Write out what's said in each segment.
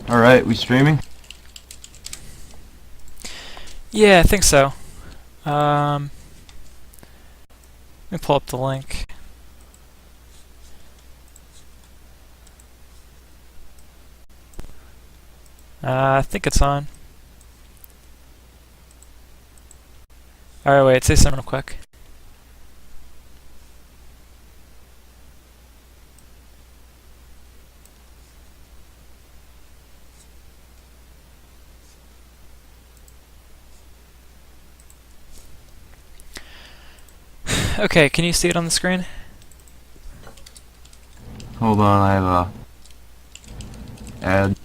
Alright, we streaming? Yeah, I think so. Let me pull up the link. I think it's on. Alright, wait, say something real quick. Okay, can you see it on the screen? Hold on, I have a ad.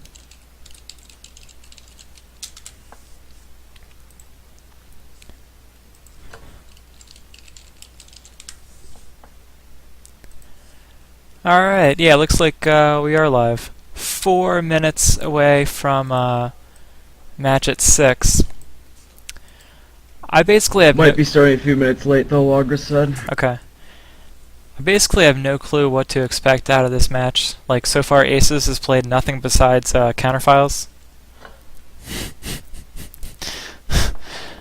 Alright, yeah, looks like we are live. 4 minutes away from match at 6. I basically have Might be starting a few minutes late though, Logra said. Okay. I basically have no clue what to expect out of this match. Like, so far Aces has played nothing besides counterfiles.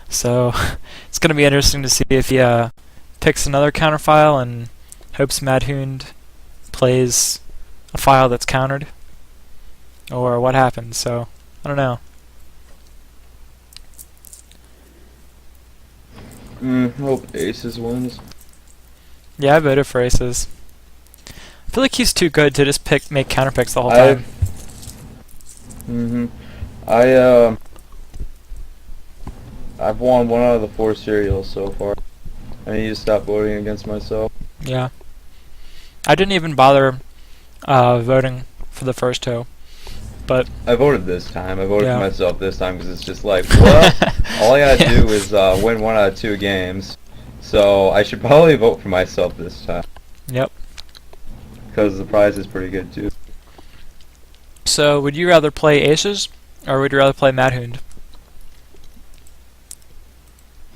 So, it's going to be interesting to see if he picks another counterfile and hopes Madhound plays a file that's countered. Or what happens, so, I don't know. Hope Aces wins. Yeah, I voted for Aces. I feel like he's too good to just make counter picks the whole time. I've won 1 out of the 4 serials so far. I need to stop voting against myself. Yeah. I didn't even bother voting for the first 2. But I voted this time. I voted Yeah. for myself this time because it's just like, well, all I gotta do is win 1 out of 2 games. So I should probably vote for myself this time. Yep. Because the prize is pretty good too. So, would you rather play Aces, or would you rather play Madhound?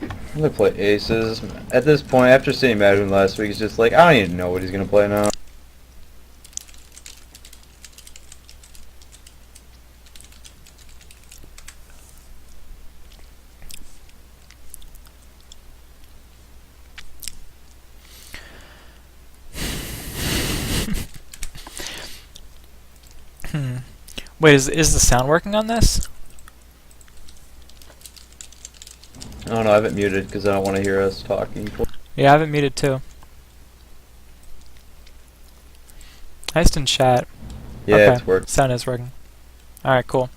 I'm gonna play Aces. At this point, after seeing Madden last week, it's just like, I don't even know what he's gonna play now. Wait, is the sound working on this? I don't know, I have it muted because I don't want to hear us talking. Yeah, I have it muted too. I just didn't chat. Yeah, Okay. it's working. Sound is working. Alright, cool.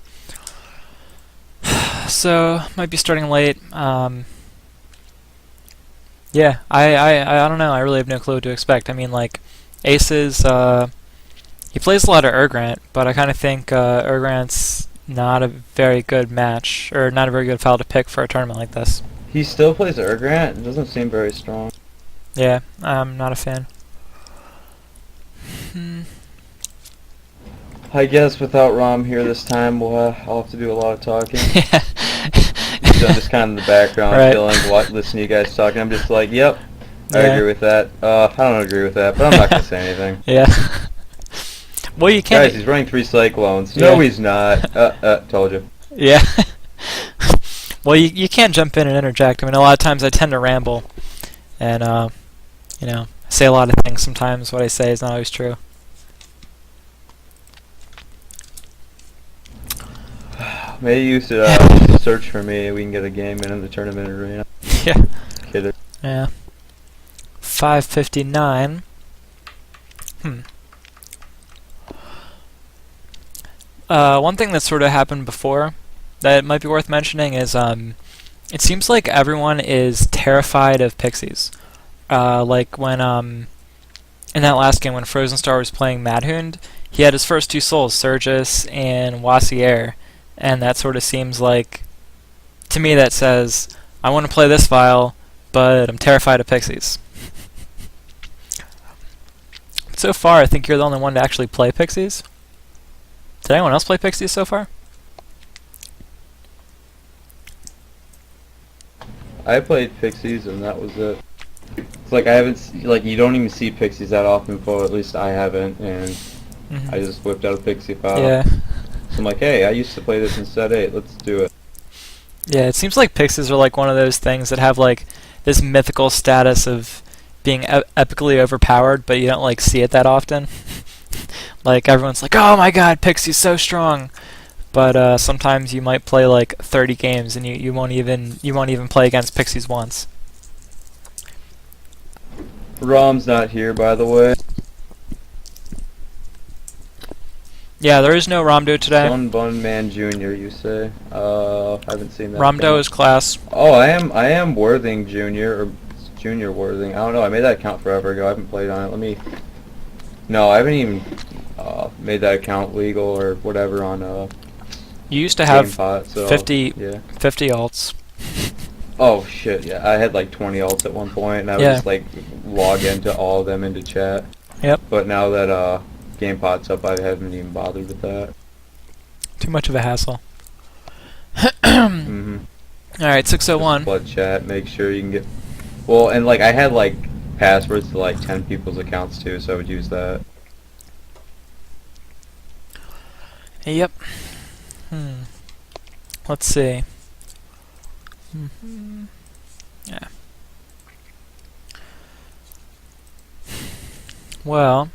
So, might be starting late. Yeah, I don't know. I really have no clue what to expect. I mean, like, Aces, he plays a lot of Urgrant, but I kind of think Urgrant's not a very good match, or not a very good file to pick for a tournament like this. He still plays Urgrant? It doesn't seem very strong. Yeah, I'm not a fan. I guess without Rom here this time, I'll have to do a lot of talking. Yeah. So I'm just kind of in the background, Right. listening to you guys talking. I'm just like, yep, I Yeah. agree with that. I don't agree with that, but I'm not going to say anything. Yeah. Well, you can't. Guys, he's running 3 Cyclones. Yeah. No, he's not. Told you. Yeah. Well, you can't jump in and interject. I mean, a lot of times I tend to ramble, and you know, I say a lot of things. Sometimes what I say is not always true. Maybe you should search for me. We can get a game in the tournament arena. Yeah. Kidding. Yeah. 5:59. One thing that sort of happened before that might be worth mentioning is it seems like everyone is terrified of pixies. Like when in that last game when Frozen Star was playing Madhound, he had his first 2 souls, Surgus and Wassier, and that sort of seems like, to me, that says I want to play this file, but I'm terrified of pixies. So far, I think you're the only one to actually play pixies. Did anyone else play pixies so far? I played Pixies and that was it. It's like I haven't, you don't even see Pixies that often, but at least I haven't, and I just whipped out a Pixie file. Yeah. So I'm like, hey, I used to play this in set 8. Let's do it. Yeah, it seems like pixies are like one of those things that have like this mythical status of being epically overpowered, but you don't like see it that often. Like everyone's like, "Oh my God, Pixie's so strong," but sometimes you might play like 30 games and you won't even play against Pixies once. Rom's not here, by the way. Yeah, there is no Ramdo today. Sun Bun Man Jr. You say? I haven't seen that. Ramdo thing. is class. Oh, I am Worthing Jr. or Junior Worthing. I don't know. I made that account forever ago. I haven't played on it. Let me. No, I haven't even made that account legal or whatever on You used to have GamePot, so, 50 yeah. 50 alts. Oh shit, yeah. I had like 20 alts at one point, and I would Yeah. just like log into all of them into chat. Yep. But now that GamePot's up, I haven't even bothered with that. Too much of a hassle. Mm-hmm. Alright, 601. Flood chat, make sure you can get... Well, and like I had like passwords to like 10 people's accounts too, so I would use that. Yep. Let's see. Yeah. Well,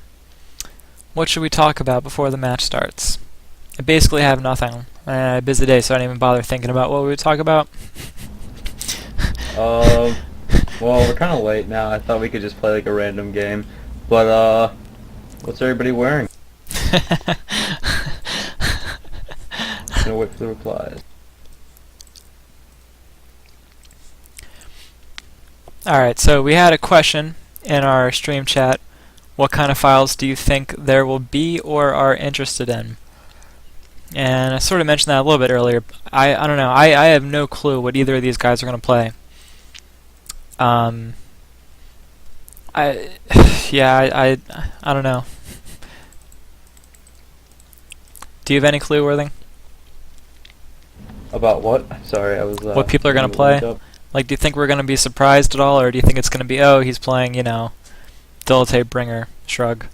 what should we talk about before the match starts? I basically have nothing. I had a busy day, so I didn't even bother thinking about what we would talk about. Well, we're kind of late now. I thought we could just play like a random game, but what's everybody wearing? Gonna wait for the replies. Alright, so we had a question in our stream chat. What kind of files do you think there will be or are interested in? And I sort of mentioned that a little bit earlier. I don't know. I have no clue what either of these guys are going to play. I don't know. Do you have any clue, Worthing? About what? Sorry, I was... what people are going to play? Like, do you think we're going to be surprised at all, or do you think it's going to be, oh, he's playing, Dilate Bringer? Shrug.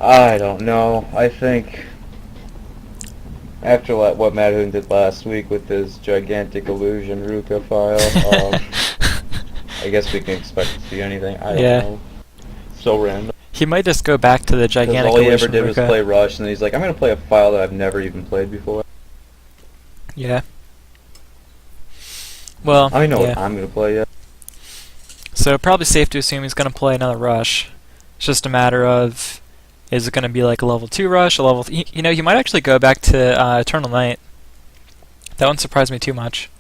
I don't know. I think after what Matt Hoon did last week with his gigantic illusion Ruka file, I guess we can expect to see anything. I don't know. So random. He might just go back to the gigantic all he illusion ever did was Ruka. play Rush, and then he's like, I'm going to play a file that I've never even played before. Yeah. Well, I don't know what I'm going to play yet. So probably safe to assume he's going to play another Rush. It's just a matter of, is it going to be like a level 2 Rush, a level... he might actually go back to Eternal Night. That wouldn't surprise me too much.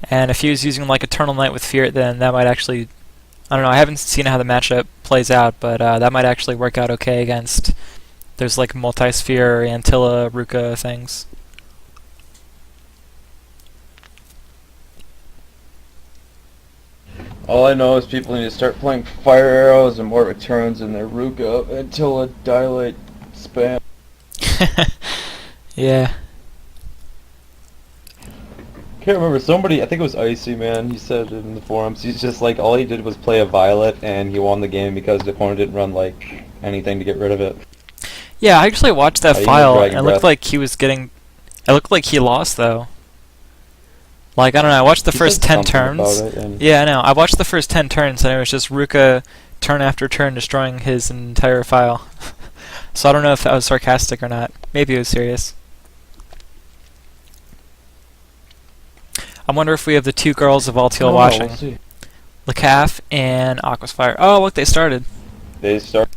And if he was using like Eternal Night with Fear, then that might actually... I don't know, I haven't seen how the matchup plays out, but that might actually work out okay against... There's like multi-sphere, Antilla, Ruka things. All I know is people need to start playing Fire Arrows and more returns in their Ruka until a Dilate spam. Yeah. Can't remember, somebody, I think it was Icy, man, he said in the forums, he's just like, all he did was play a Violet and he won the game because the opponent didn't run like anything to get rid of it. Yeah, I actually watched that Even file, Dragon and it looked Breath. like he was getting... It looked like he lost, though. Like, I don't know, I watched the He first said 10 something turns. about it, and Yeah, I know. I watched the first 10 turns, and it was just Ruka turn after turn destroying his entire file. So I don't know if that was sarcastic or not. Maybe it was serious. I wonder if we have the two girls of Altiel watching. We'll see. Lacaf and Aquasfire. Oh, look, they started. They start.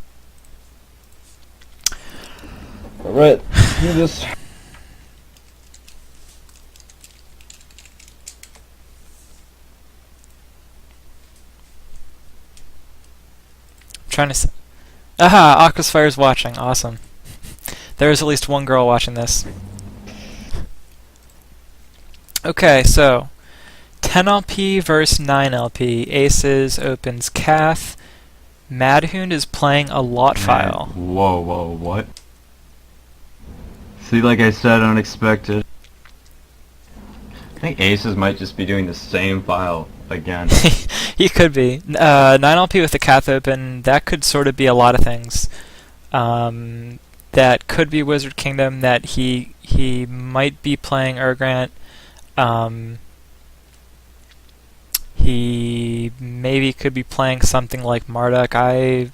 Alright, do this. Trying to... Aha! Aquasfire's watching. Awesome. There's at least one girl watching this. Okay, so 10 LP versus 9 LP. Aces opens Cath. Madhound is playing a lot file. Whoa, what? See, like I said, unexpected. I think Aces might just be doing the same file again. He could be. 9 LP with the Cath open, that could sort of be a lot of things. that could be Wizard Kingdom, that he might be playing Urgrant. He maybe could be playing something like Marduk. I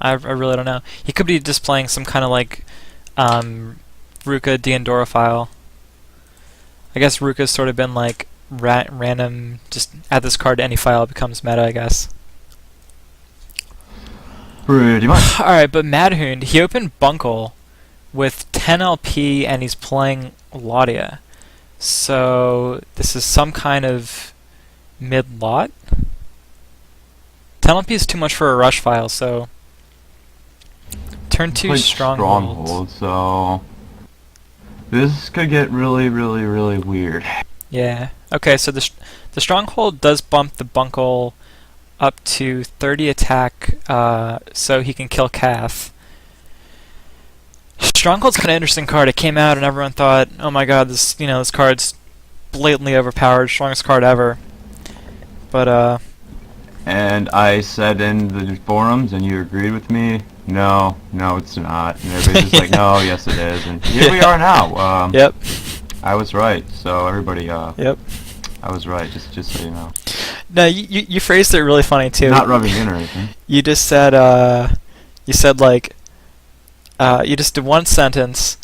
really don't know. He could be just playing some kind of like Ruka Diandora file. I guess Ruka's sort of been like random, just add this card to any file, it becomes meta, I guess. Pretty much. Alright, but Madhound, he opened Bunkle with 10 LP and he's playing Laudia. So this is some kind of mid-lot? 10 LP is too much for a rush file, so turn 2 Stronghold. So this could get really, really, really weird. Yeah. Okay, so the Stronghold does bump the Bunkle up to 30 attack, so he can kill Kath. Stronghold's kind of interesting card. It came out and everyone thought, oh my god, this card's blatantly overpowered, strongest card ever. But and I said in the forums, and you agreed with me, no, it's not. And everybody's just like, no, yes it is. And here we are now. Yep. I was right. So everybody, yep. I was right, just so you know. No, you phrased it really funny too. Not rubbing in or anything. You just said, you just did one sentence,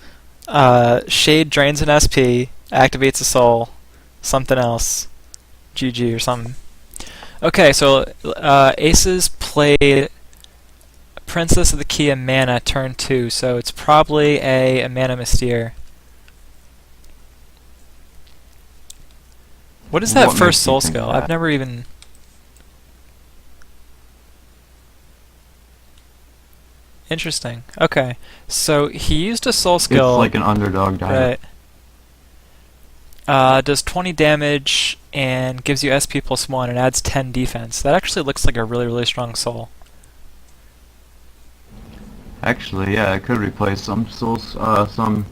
Shade drains an SP, activates a soul, something else, GG or something. Okay, so Aces played Princess of the Key Emana turn 2, so it's probably a Emana Mystere. What is that first soul skill? I've never even... Interesting. Okay. So he used a soul skill. It's like an underdog diet. Right. Does 20 damage and gives you SP +1 and adds 10 defense. That actually looks like a really, really strong soul. Actually, yeah, it could replace some souls, some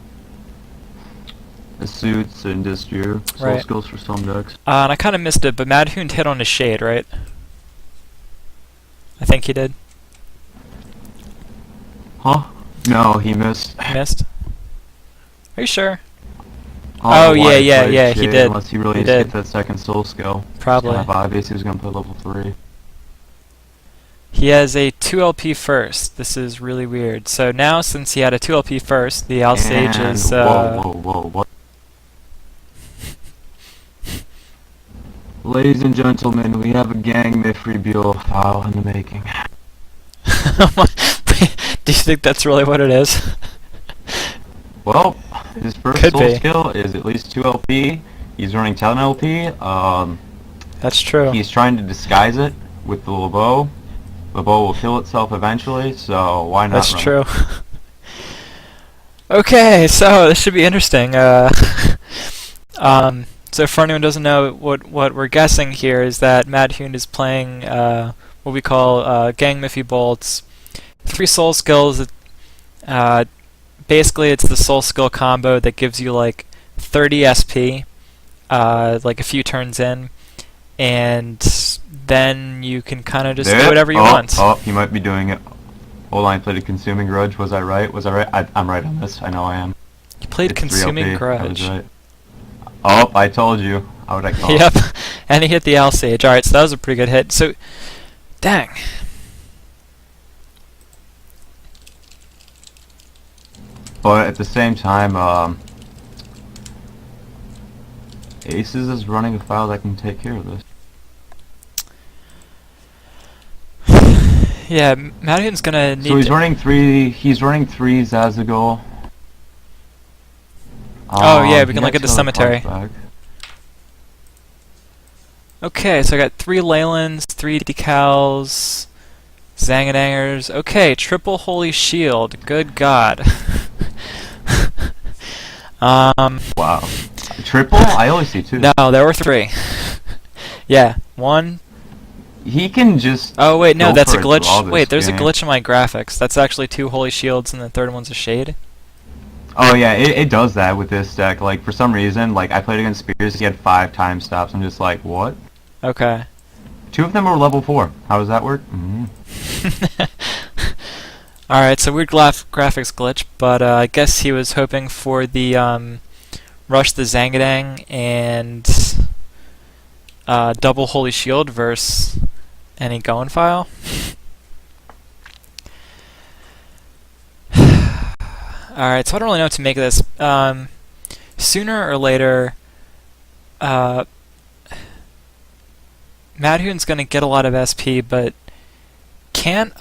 suits and just your soul skills for some decks. And I kind of missed it, but Madhound hit on his Shade, right? I think he did. Huh? No, he missed. Missed? Are you sure? Oh yeah, he did. Unless he really needs to get that second soul skill. Probably. It's kind of obvious he was going to play level 3. He has a 2 LP first. This is really weird. So now, since he had a 2 LP first, the Alsage is... Whoa. Ladies and gentlemen, we have a gang Mifri Buell file in the making. Do you think that's really what it is? Well, his first soul skill is at least 2 LP. He's running 10 LP. That's true. He's trying to disguise it with the LeBeau. LeBeau will kill itself eventually, so why not? That's true. Okay, so this should be interesting. So for anyone who doesn't know, what we're guessing here is that Madhound is playing what we call Gang Miffy Bolts. 3 soul skills. Basically, it's the soul skill combo that gives you like 30 SP, like a few turns in, and then you can kind of just do whatever you want. Oh, he might be doing it. Hold on, I played a Consuming Grudge. Was I right? I'm right on this. I know I am. You played Consuming Grudge. I was right. Oh, I told you. How would I call it? Yep, and he hit the Alsage. Alright, so that was a pretty good hit. So, dang. But at the same time, Aces is running a file that can take care of this. Yeah, Madhound's gonna need. So he's running 3. He's running 3 Zazagul. Oh yeah, we can look at the cemetery. Okay, so I got 3 Leylands, 3 decals, Zangadangers. Okay, triple Holy Shield. Good God. Wow. Triple? I only see 2. No, there were 3. Yeah, 1. He can just. Oh wait, no, that's a glitch. Wait, there's a glitch in my graphics. That's actually 2 Holy Shields, and the third one's a Shade. Oh yeah, it does that with this deck. Like for some reason, like I played against Spears, he had 5 time stops. I'm just like, what? Okay. 2 of them were level 4. How does that work? Alright, so weird graphics glitch, but I guess he was hoping for the Rush the Zangadang and double Holy Shield versus any going file. Alright, so I don't really know what to make of this. Sooner or later, Madhoon's gonna get a lot of SP, but can't,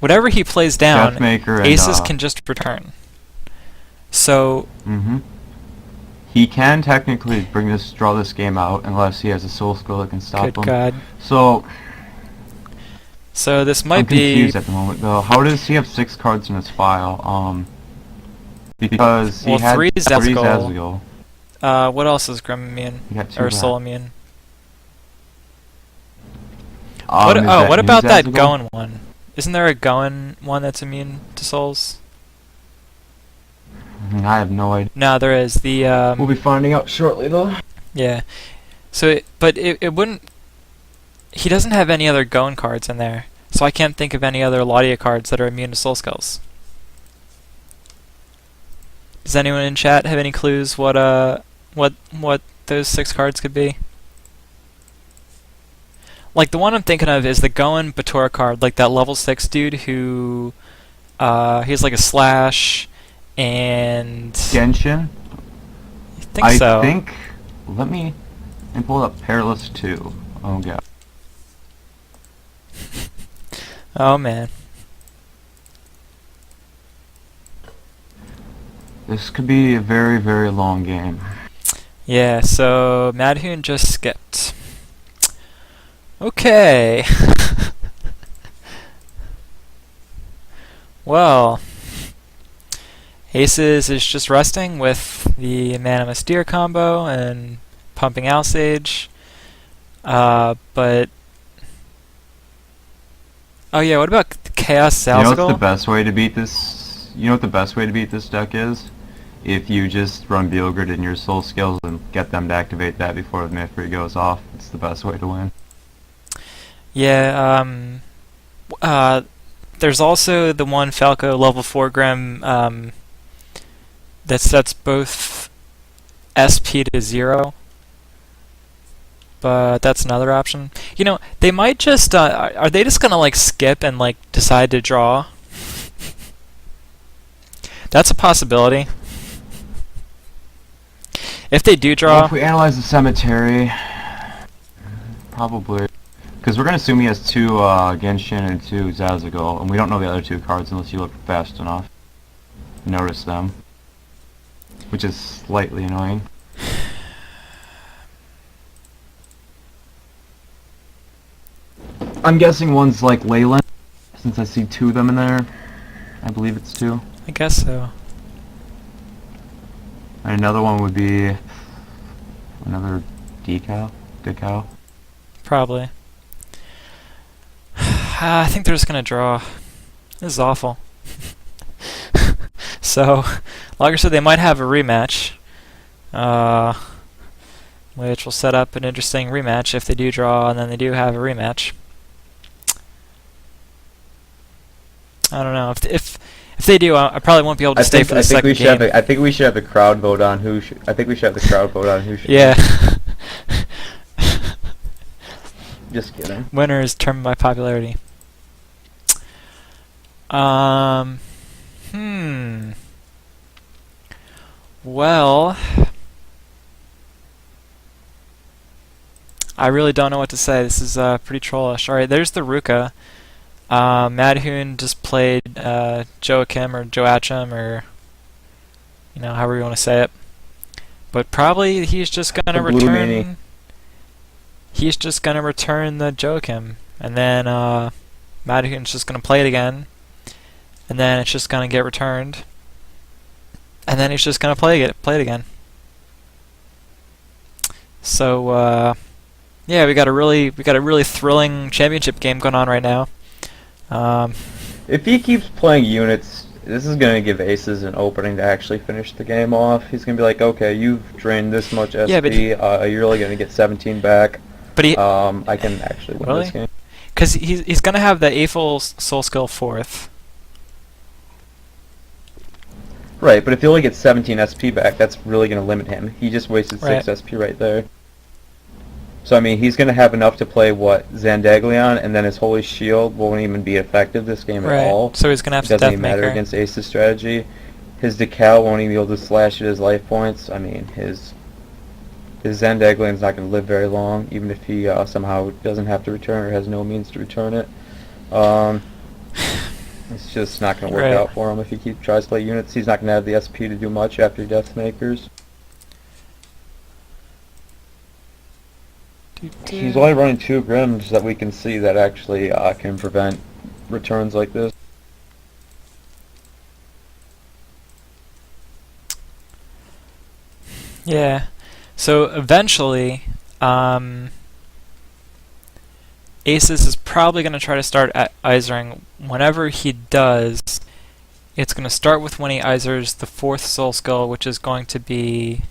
whatever he plays down, Deathmaker Aces and, can just return. So... He can technically draw this game out unless he has a soul skill that can stop him. Good God. So this might I'm be... confused at the moment though. How does he have 6 cards in his file? Because he had 3 3 Zazagul. Zazagul. What else is Grim immune? He got 2 Or back. Soul immune? Is What new about that Zazagul? Goen one? Isn't there a Goen one that's immune to souls? I have no idea. No, there is. The We'll be finding out shortly though. yeah. So, but it wouldn't. He doesn't have any other Goen cards in there, so I can't think of any other Laudia cards that are immune to soul skulls. Does anyone in chat have any clues what those 6 cards could be? Like the one I'm thinking of is the Goen Batora card, like that level 6 dude who he has like a slash and Genshin? I so. think let me pull up Perilous 2. Oh god. Oh man. This could be a very, very long game. Yeah, so Madhoon just skipped. Okay. Well, Aces is just resting with the Emana Mystere combo and pumping out Sage. But oh yeah, what about Chaos Zalzagul? You know what's the best way to beat this? You know what the best way to beat this deck is? If you just run Beelgrid in your soul skills and get them to activate that before the Mifri goes off. It's the best way to win. Yeah, there's also the one Falco level 4 Grim that sets both SP to 0. But that's another option. You know, they might just, are they just gonna like skip and like decide to draw? That's a possibility. If they do draw... Well, if we analyze the cemetery, probably. Because we're going to assume he has 2 Genshin and 2 Zazagul, and we don't know the other 2 cards unless you look fast enough to notice them. Which is slightly annoying. I'm guessing one's like Leyland, since I see 2 of them in there. I believe it's 2. I guess so. And another one would be another Decal. Probably. I think they're just gonna draw. This is awful. So, Logger said they might have a rematch, which will set up an interesting rematch if they do draw and then they do have a rematch. I don't know if they do. I probably won't be able to stay for the second game. I think we should have the crowd vote on who. I think we should have the crowd vote on who should. Yeah. Just kidding. Winner is determined by popularity. Well, I really don't know what to say. This is pretty trollish. All right, there's the Ruka. Madhoon just played Joachim or Joachim or however you want to say it. But probably he's just gonna return. He's just gonna return the Joachim, and then Madhoon's just gonna play it again, and then it's just gonna get returned, and then he's just gonna play it again. So yeah, we got a really thrilling championship game going on right now. If he keeps playing units, this is going to give Aces an opening to actually finish the game off. He's going to be like, okay, you've drained this much SP, Yeah, but you're really going to get 17 back. But I can actually win this game. because he's gonna have the Aphel Soul Skill 4th. Right, but if he only gets 17 SP back, that's really going to limit him. He just wasted Right. 6 SP right there. So, I mean, he's going to have enough to play, what, Zandaglion, and then his Holy Shield won't even be effective this game Right. at all. So he's gonna have It to doesn't even matter Deathmaker. against Ace's strategy. His Decal won't even be able to slash at his life points. I mean, his Zandaglion's not going to live very long, even if he somehow doesn't have to return or has no means to return it. It's just not going to work Right. out for him if he tries to play units. He's not going to have the SP to do much after Deathmakers. He's only running 2 Grims that we can see that actually can prevent returns like this. Yeah. So eventually, Aces is probably going to try to start at Izering. Whenever he does, it's going to start with when he Izers the 4th Soul Skull, which is going to be...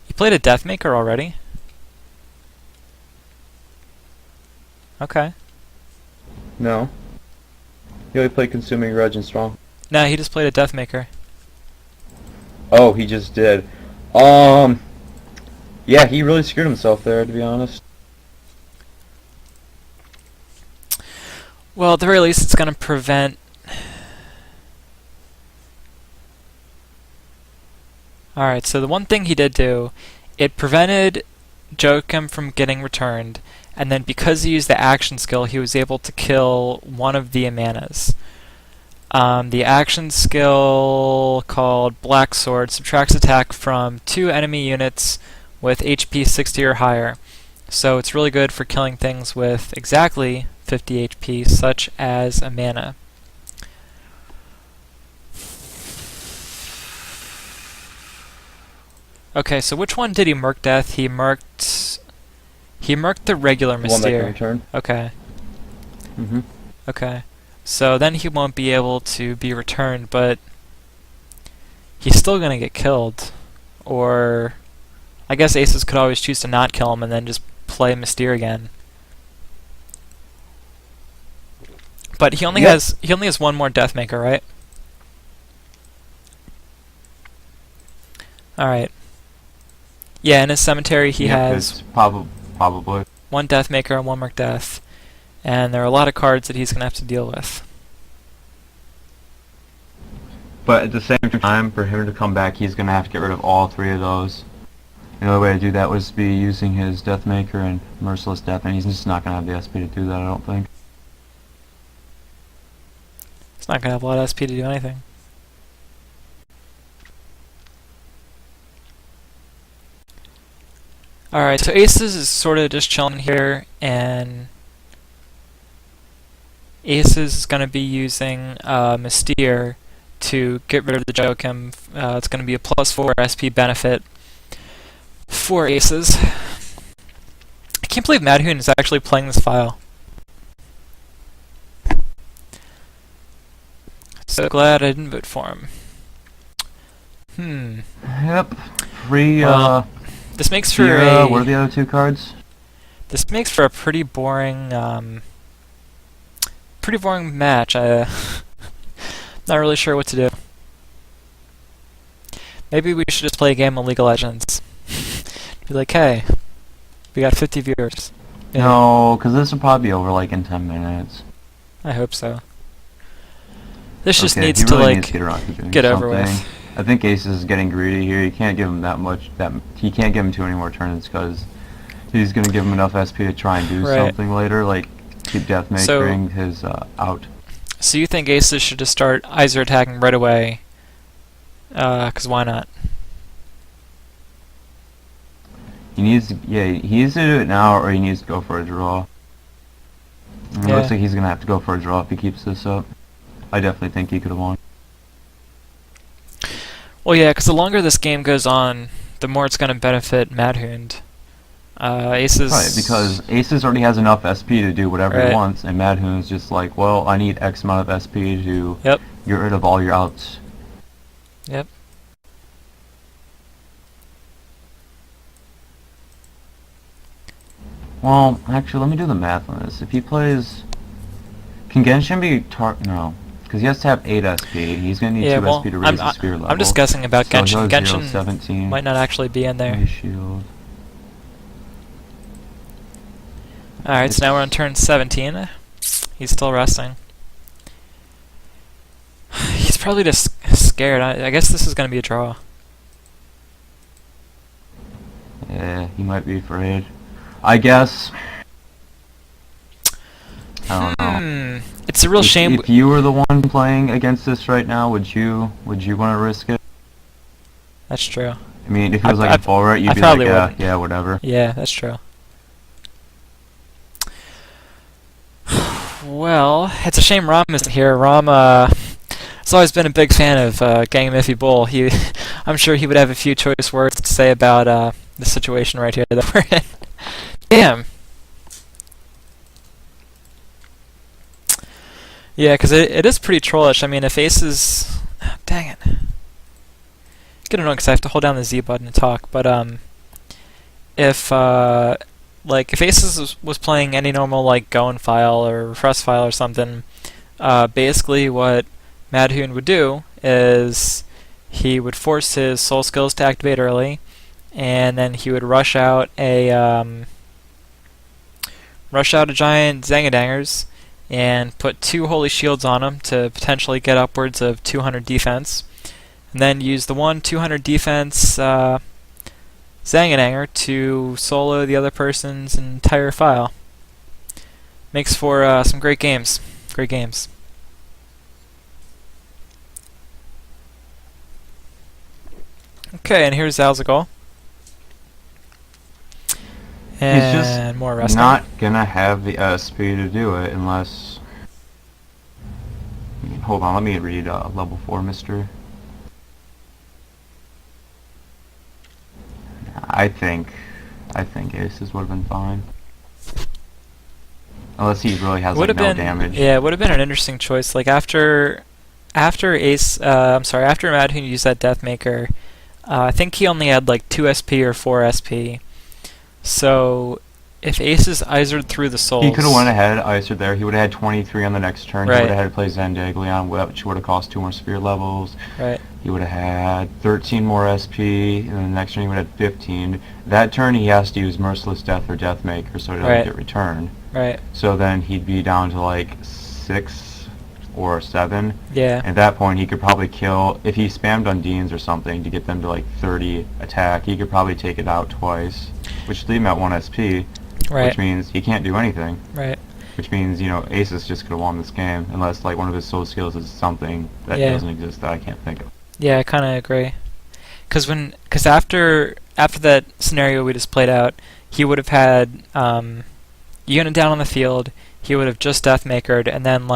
He played a Deathmaker already? Okay. No. He only played Consuming Reg and Strong. Nah, he just played a Deathmaker. Oh, he just did. Yeah, he really screwed himself there, to be honest. Well, at the very least, it's going to prevent... Alright, so the one thing he did do, it prevented Joachim from getting returned, and then because he used the action skill, he was able to kill one of the Emanas. The action skill called Black Sword subtracts attack from 2 enemy units with HP 60 or higher. So it's really good for killing things with exactly 50 HP, such as Emana. Okay, so which one did he Merc Death? He merked the regular The one that can Mystere. return. Okay. Mm-hmm. Okay. So then he won't be able to be returned, but he's still gonna get killed. Or I guess Aces could always choose to not kill him and then just play Mystere again. But he only has one more Deathmaker, right? Alright. Yeah, in his cemetery he has Probably. one Deathmaker and one Merc Death. And there are a lot of cards that he's gonna have to deal with. But at the same time, for him to come back, he's going to have to get rid of all 3 of those. The only way to do that was be using his Deathmaker and Merciless Death, and he's just not going to have the SP to do that, I don't think. It's not gonna have a lot of SP to do anything. Alright, so Aces is sort of just chilling here, and Aces is going to be using Mystere to get rid of the Joachim. It's going to be a +4 SP benefit for Aces. I can't believe Madhoon is actually playing this file. So glad I didn't vote for him. Yep. Free, Well, this makes for Sierra, what are the other 2 cards? This makes for a pretty boring match. I'm not really sure what to do. Maybe we should just play a game of League of Legends. Be like, hey, we got 50 viewers. Yeah, No, because this will probably be over like in 10 minutes. I hope so. This just Okay, needs he to really like needs to get around to doing get over something. with. I think Aces is getting greedy here. You can't give him that much. He can't give him too many more turns because he's going to give him enough SP to try and do Right. something later, like keep Deathmakering his out. So you think Aces should just start Iser attacking right away? 'Cause why not? He needs to do it now or he needs to go for a draw. It Yeah. looks like he's going to have to go for a draw if he keeps this up. I definitely think he could have won. Well, yeah, because the longer this game goes on, the more it's going to benefit Madhound. Aces... Right, because Aces already has enough SP to do whatever Right. he wants, and Madhoon's just like, well, I need X amount of SP to Yep. get rid of all your outs. Yep. Well, actually, let me do the math on this. If he plays Can Genshin be no? Because he has to have 8 SP. He's going to need 2 SP to raise his spear level. I'm just guessing about So Genshin. he'll have Genshin 17. might not actually be in there. High shield. Alright, so now we're on turn 17. He's still resting. He's probably just scared. I guess this is going to be a draw. Yeah, he might be afraid. I guess. I don't know. It's a real shame. If you were the one playing against this right now, would you want to risk it? That's true. I mean, if it was like a full right, you'd be like, yeah, whatever. Yeah, that's true. Well, it's a shame Rom isn't here. Rom has always been a big fan of Gang Miffy Bull. I'm sure he would have a few choice words to say about the situation right here that we're in. Damn. Yeah, because it is pretty trollish. I mean, if Aces... Dang it. It's getting annoying because I have to hold down the Z button to talk, but if if Aces was playing any normal like Go and file or refresh file or something, basically what Madhoon would do is he would force his soul skills to activate early, and then he would rush out a giant Zangadangers and put 2 holy shields on him to potentially get upwards of 200 defense, and then use the 200 defense Zangadanger to solo the other person's entire file. Makes for some great games. Great games. Okay, and here's Zalzagal. And He's just more resting. not gonna have the SP to do it unless. Hold on, let me read level 4 Mystery. I think Aces would have been fine. Unless he really has like no damage. Yeah, it would have been an interesting choice. Like after Madhoon used that Deathmaker, I think he only had like 2 SP or 4 SP. So if Aces Izered through the souls, he could have went ahead, Icered there. He would have had 23 on the next turn. Right. He would have had to play Zandaglion, which would have cost 2 more spear levels. Right. He would have had 13 more SP, and then the next turn he would have had 15. That turn he has to use Merciless Death or Deathmaker so he doesn't get returned. Right. So then he'd be down to like 6 or 7. Yeah. At that point he could probably kill, if he spammed Undines or something to get them to like 30 attack, he could probably take it out twice, which would leave him at 1 SP. Right. Which means he can't do anything. Right. Which means, Aces just could have won this game, unless like one of his soul skills is something that doesn't exist that I can't think of. Yeah, I kind of agree. Because after that scenario we just played out, he would have had unit down on the field. He would have just Deathmakered, and then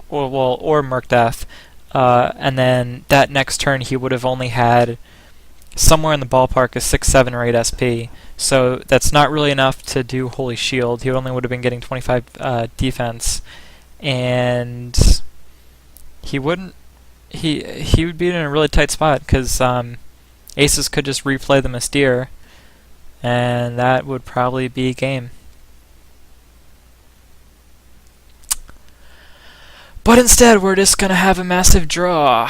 or Merc Death, and then that next turn he would have only had somewhere in the ballpark of 6, 7, or 8 SP. So that's not really enough to do Holy Shield. He only would have been getting 25 defense, and he would be in a really tight spot because Aces could just replay the Mystere, and that would probably be game. But instead, we're just gonna have a massive draw.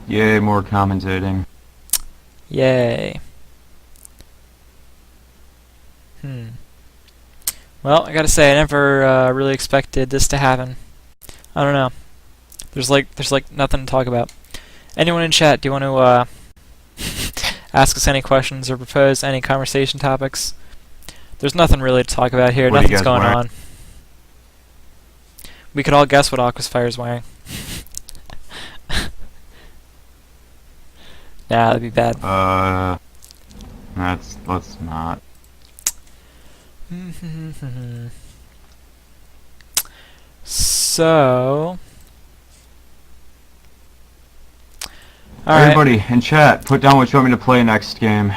Yay, more commentating. Yay. Well, I gotta say, I never really expected this to happen. I don't know. There's nothing to talk about. Anyone in chat, do you want to ask us any questions or propose any conversation topics? There's nothing really to talk about here. Nothing's going on. We could all guess what Aquasfire's wearing. Nah, that'd be bad. Let's not. So, everybody in chat, put down what you want me to play next game.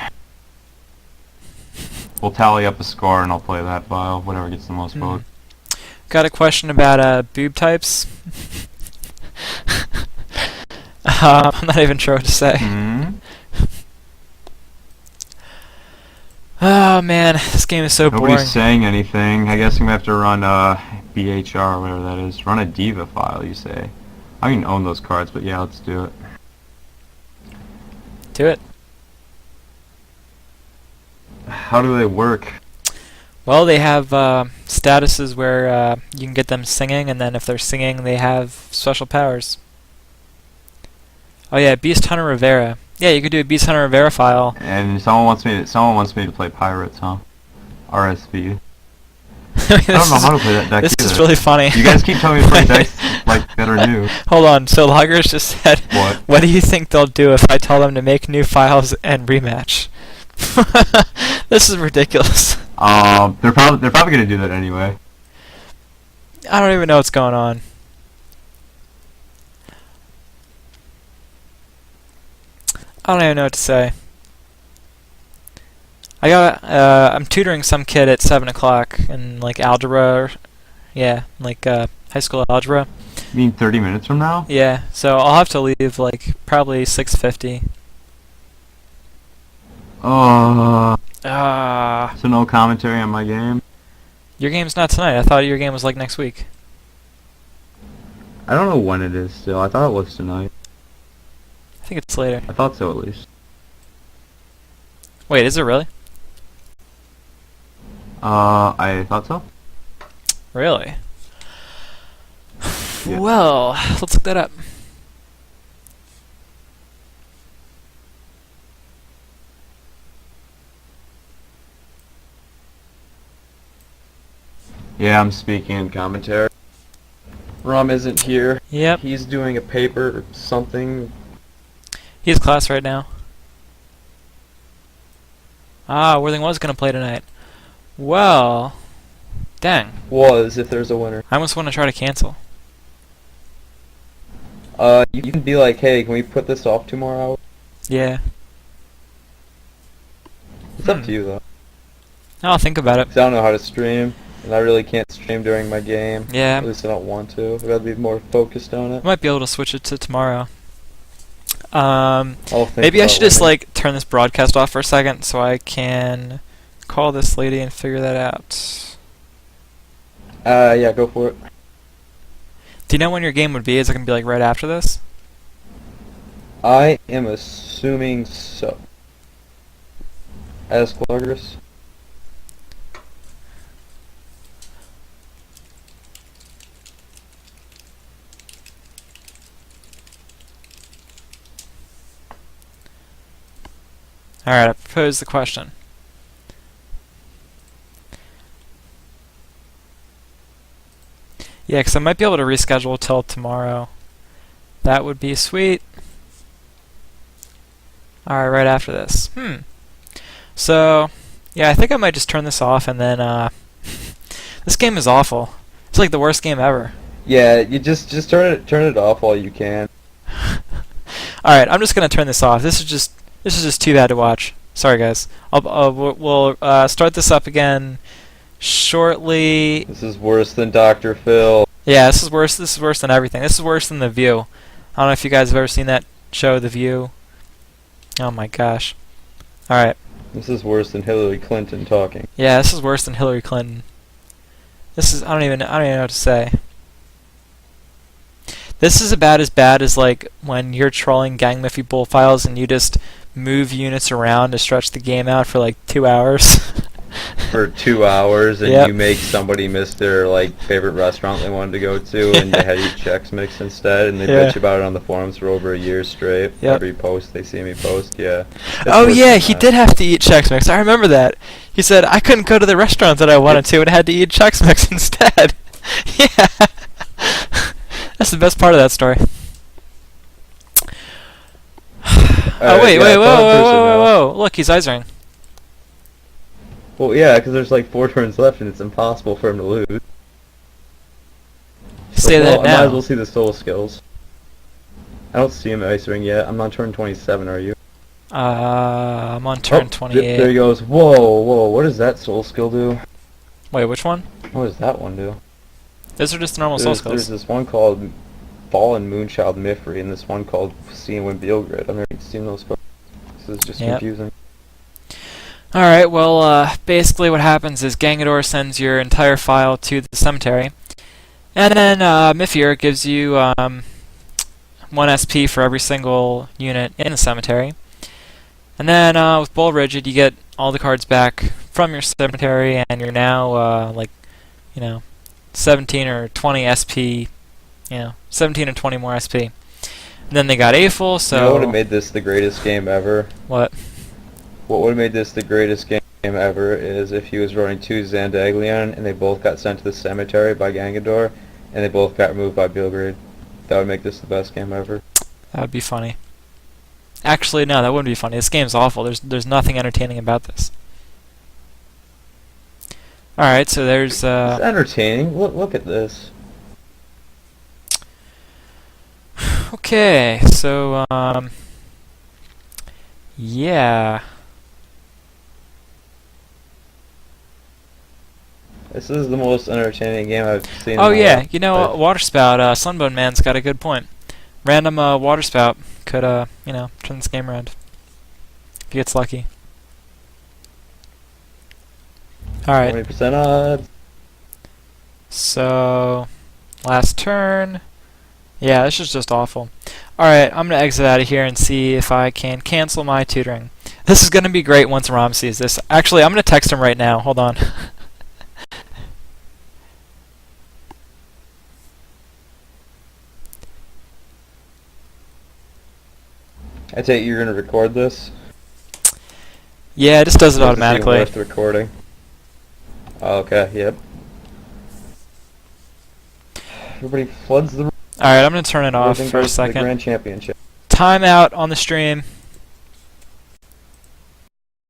We'll tally up the score and I'll play that file, whatever gets the most votes. Got a question about boob types. I'm not even sure what to say. Oh man, this game is so boring. Nobody's saying anything. I guess I'm gonna have to run BHR or whatever that is. Run a Diva file, you say. I don't even own those cards, but yeah, let's do it. Do it. How do they work? Well, they have statuses where you can get them singing, and then if they're singing, they have special powers. Oh yeah, Beast Hunter Rivera. Yeah, you could do a Beast Hunter Rivera file. And someone wants me to play Pirates, huh? RSV. I don't know how to play that deck This either. is really funny. You guys keep telling me to play decks like that are new. Hold on, so Loggers just said, What do you think they'll do if I tell them to make new files and rematch? This is ridiculous. They're probably gonna do that anyway. I don't even know what's going on. I don't even know what to say. I'm tutoring some kid at 7 o'clock in like algebra, high school algebra. You mean 30 minutes from now? Yeah, so I'll have to leave like probably 6:50. So no commentary on my game? Your game's not tonight. I thought your game was like next week. I don't know when it is still. I thought it was tonight. I think it's later. I thought so at least. Wait, is it really? I thought so. Really? Yeah. Well, let's look that up. Yeah, I'm speaking in commentary. Rum isn't here. Yep. He's doing a paper or something. He has class right now. Ah, Worthing was going to play tonight. Well, dang. Was, if there's a winner. I almost want to try to cancel. You can be like, hey, can we put this off 2 more hours? Yeah. It's up to you, though. I'll think about it. 'Cause I don't know how to stream, and I really can't stream during my game. Yeah. At least I don't want to. I've got to be more focused on I it. might be able to switch it to tomorrow. I'll think Maybe I about should just winning. like turn this broadcast off for a second so I can call this lady and figure that out. Yeah, go for it. Do you know when your game would be? Is it going to be like right after this? I am assuming so. Ask Loggers. Alright, I propose the question. Yeah, because I might be able to reschedule till tomorrow. That would be sweet. Alright, right after this. So, yeah, I think I might just turn this off and then, this game is awful. It's like the worst game ever. Yeah, you just turn it off while you can. Alright, I'm just gonna turn this off. This is just too bad to watch. Sorry, guys. We'll start this up again shortly. This is worse than Dr. Phil. Yeah, this is worse. This is worse than everything. This is worse than The View. I don't know if you guys have ever seen that show, The View. Oh my gosh. Alright. This is worse than Hillary Clinton talking. Yeah, this is worse than Hillary Clinton. This is I don't even know what to say. This is about as bad as like when you're trolling Gang Miffy Bull files and you just move units around to stretch the game out for like 2 hours. For 2 hours, and Yep. you make somebody miss their favorite restaurant they wanted to go to, and they had to eat Chex Mix instead, and they Yeah. bitch about it on the forums for over a year straight. Yep. Every post they see me post, yeah. It's Oh worse yeah, than he that. did have to eat Chex Mix. I remember that. He said I couldn't go to the restaurant that I wanted to and had to eat Chex Mix instead. Yeah. That's the best part of that story. Oh wait, yeah, whoa, third person whoa, now. whoa! Look, he's Izering. Well, yeah, because there's 4 turns left, and it's impossible for him to lose. Say that I might as now. well see the soul skills. I don't see him ice ring yet. I'm on turn 27, are you? I'm on turn Oh, 28. There he goes. Whoa, whoa, what does that soul skill do? Wait, which one? What does that one do? Those are just normal soul There's skills. this one called Fallen Moonchild Mifri, and this one called See and Win Beelgrid. I've never seen those cards. This is just Yep. confusing. Alright, well, basically what happens is Gangador sends your entire file to the cemetery, and then Mifir gives you 1 SP for every single unit in the cemetery. And then with Bull Rigid, you get all the cards back from your cemetery, and you're now, 17 or 20 SP, 17 or 20 more SP. And then they got Aphel, so... You know what would have made this the greatest game ever? What? What would have made this the greatest game ever is if he was running 2 Zandaglion and they both got sent to the cemetery by Gangador and they both got removed by Belgrade. That would make this the best game ever. That would be funny. Actually, no, that wouldn't be funny. This game's awful. There's nothing entertaining about this. Alright, so there's... It's entertaining. Look at this. Okay, so, yeah. This is the most entertaining game I've seen. Oh in my yeah, life. you know, Water Spout, Sunbone Man's got a good point. Random Water Spout could, turn this game around. If he gets lucky. Alright. 20% odds. So, last turn. Yeah, this is just awful. Alright, I'm going to exit out of here and see if I can cancel my tutoring. This is going to be great once Rom sees this. Actually, I'm going to text him right now. Hold on. I take it you're going to record this? Yeah, it just does it Or is this even automatically. worth the recording? Oh, okay, yep. Everybody floods the Alright, I'm going to turn it off everything for a goes to the second. Grand Championship. Timeout on the stream.